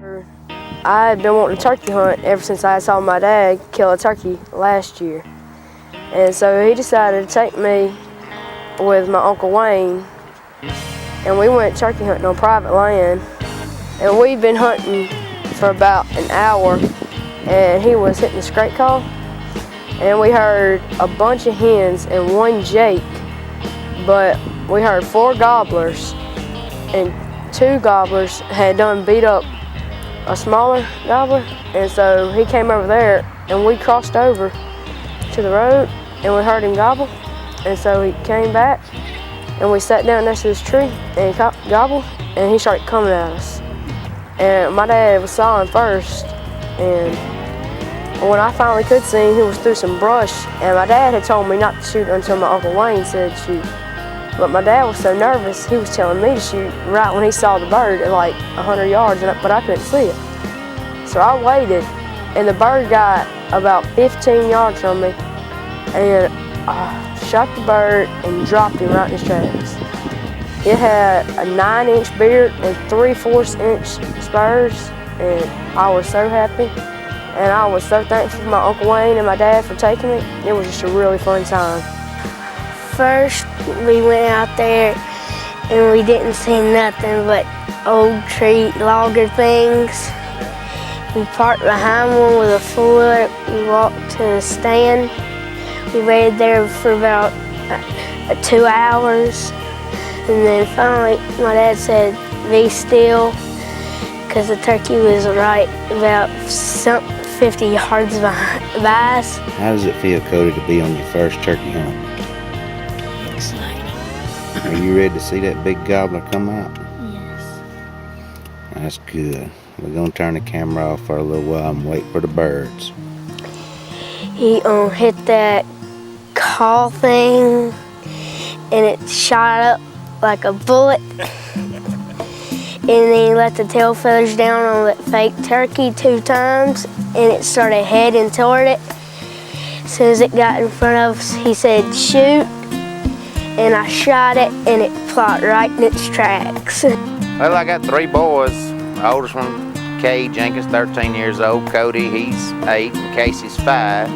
I had been wanting to turkey hunt ever since I saw my dad kill a turkey last year. And so he decided to take me with my Uncle Wayne, and we went turkey hunting on private land. And we'd been hunting for about an hour, and he was hitting the scrape call. And we heard a bunch of hens and one jake, but we heard 4 gobblers, and 2 gobblers had done beat up a smaller gobbler. And so he came over there, and we crossed over to the road, and we heard him gobble. And so he came back, and we sat down next to this tree, and he gobbled, and he started coming at us. And my dad was sawing first, and when I finally could see him, he was through some brush, and my dad had told me not to shoot until my Uncle Wayne said shoot. But my dad was so nervous, he was telling me to shoot right when he saw the bird at like 100 yards, but I couldn't see it. So I waited, and the bird got about 15 yards from me, and I shot the bird and dropped him right in his tracks. It had a 9-inch beard and 3/4 inch spurs, and I was so happy. And I was so thankful for my Uncle Wayne and my dad for taking me. It was just a really fun time. First, we went out there and we didn't see nothing but old tree logger things. We parked behind one with a four-wheeler. We walked to the stand. We waited there for about 2 hours. And then finally, my dad said, "Be still," because the turkey was right about 50 yards by us. How does it feel, Cody, to be on your first turkey hunt? Exciting. Are you ready to see that big gobbler come out? Yes. That's good. We're going to turn the camera off for a little while and wait for the birds. He hit that call thing, and it shot up like a bullet. And then he let the tail feathers down on that fake turkey 2 times, and it started heading toward it. As soon as it got in front of us, he said, "Shoot," and I shot it, and it plopped right in its tracks. Well, I got 3 boys. The oldest one, Kay Jenkins, 13 years old. Cody, he's 8, and Casey's 5.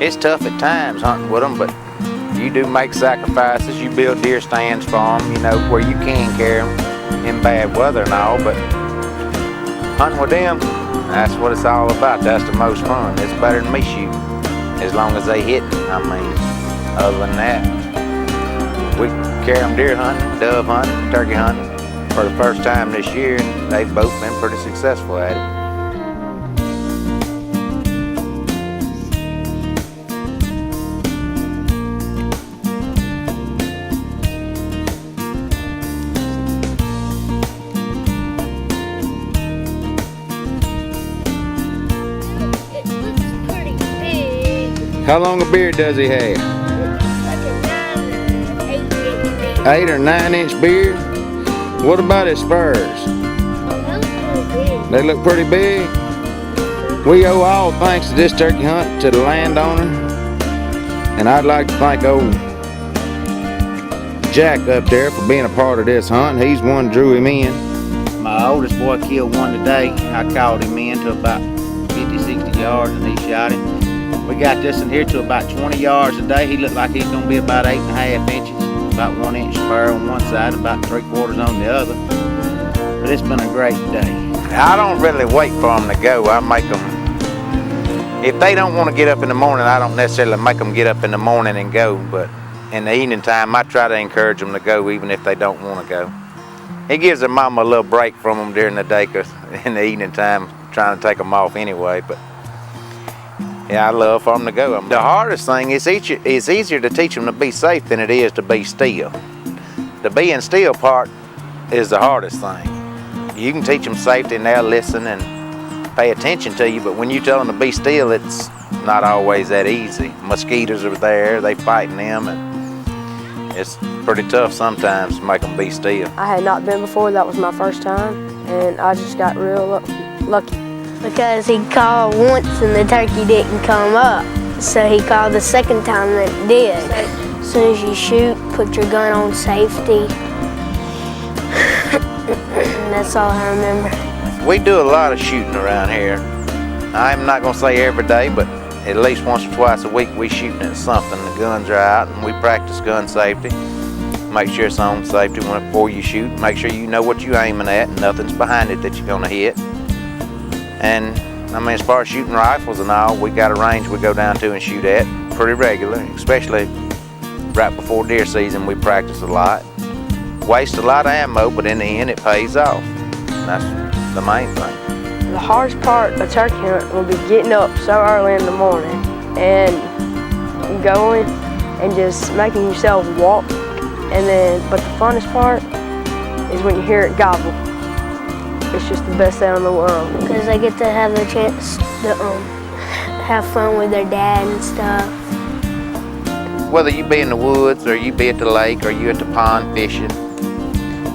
It's tough at times hunting with them, but you do make sacrifices. You build deer stands for them, you know, where you can carry them in bad weather and all, but hunting with them, that's what it's all about. That's the most fun. It's better than me shooting, as long as they hit. I mean, other than that, we carry them deer hunting, dove hunting, turkey hunting for the first time this year, and they've both been pretty successful at it. How long a beard does he have? Like a 8 or 9 inch beard? What about his spurs? They look pretty big. We owe all thanks to this turkey hunt to the landowner. And I'd like to thank old Jack up there for being a part of this hunt. He's one drew him in. My oldest boy killed one today. I called him in to about 50, 60 yards and he shot him. We got this in here to about 20 yards today. He looked like he's gonna be about 8.5 inches. About 1 inch spur on one side and about 3/4 on the other. But it's been a great day. I don't really wait for them to go. I make them, if they don't want to get up in the morning, I don't necessarily make them get up in the morning and go. But in the evening time, I try to encourage them to go even if they don't want to go. It gives their mama a little break from them during the day, because in the evening time, trying to take them off anyway. But yeah, I love for them to go. The hardest thing is it's easier to teach them to be safe than it is to be still. The being still part is the hardest thing. You can teach them safety and they'll listen and pay attention to you, but when you tell them to be still, it's not always that easy. Mosquitoes are there, they fighting them, and it's pretty tough sometimes to make them be still. I had not been before, that was my first time, and I just got real lucky. Because he called once and the turkey didn't come up. So he called the second time and it did. As soon as you shoot, put your gun on safety. And that's all I remember. We do a lot of shooting around here. I'm not gonna say every day, but at least once or twice a week we shooting at something. The guns are out and we practice gun safety. Make sure it's on safety before you shoot. Make sure you know what you're aiming at and nothing's behind it that you're gonna hit. And I mean, as far as shooting rifles and all, we got a range we go down to and shoot at pretty regular, especially right before deer season. We practice a lot. Waste a lot of ammo, but in the end it pays off. That's the main thing. The hardest part of turkey hunting will be getting up so early in the morning and going and just making yourself walk. But the funnest part is when you hear it gobble. It's just the best sound in the world. Because they get to have the chance to have fun with their dad and stuff. Whether you be in the woods or you be at the lake or you at the pond fishing,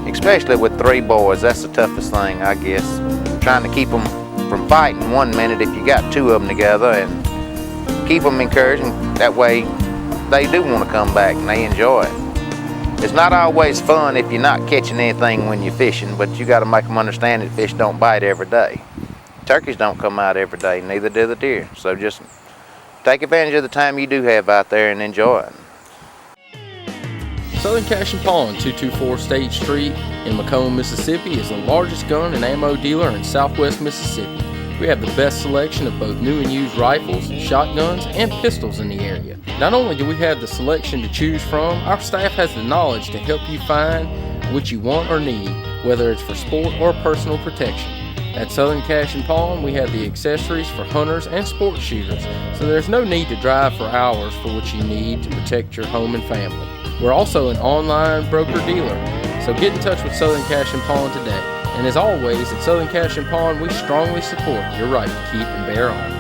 especially with 3 boys, that's the toughest thing, I guess. Trying to keep them from fighting one minute if you got 2 of them together, and keep them encouraged, and that way they do want to come back and they enjoy it. It's not always fun if you're not catching anything when you're fishing, but you got to make them understand that fish don't bite every day. Turkeys don't come out every day, neither do the deer. So just take advantage of the time you do have out there and enjoy it. Southern Cash and Pawn, 224 State Street in Macomb, Mississippi is the largest gun and ammo dealer in southwest Mississippi. We have the best selection of both new and used rifles, shotguns, and pistols in the area. Not only do we have the selection to choose from, our staff has the knowledge to help you find what you want or need, whether it's for sport or personal protection. At Southern Cash and Pawn, we have the accessories for hunters and sport shooters, so there's no need to drive for hours for what you need to protect your home and family. We're also an online broker-dealer, so get in touch with Southern Cash and Pawn today. And as always, at Southern Cash and Pawn, we strongly support your right to keep and bear arms.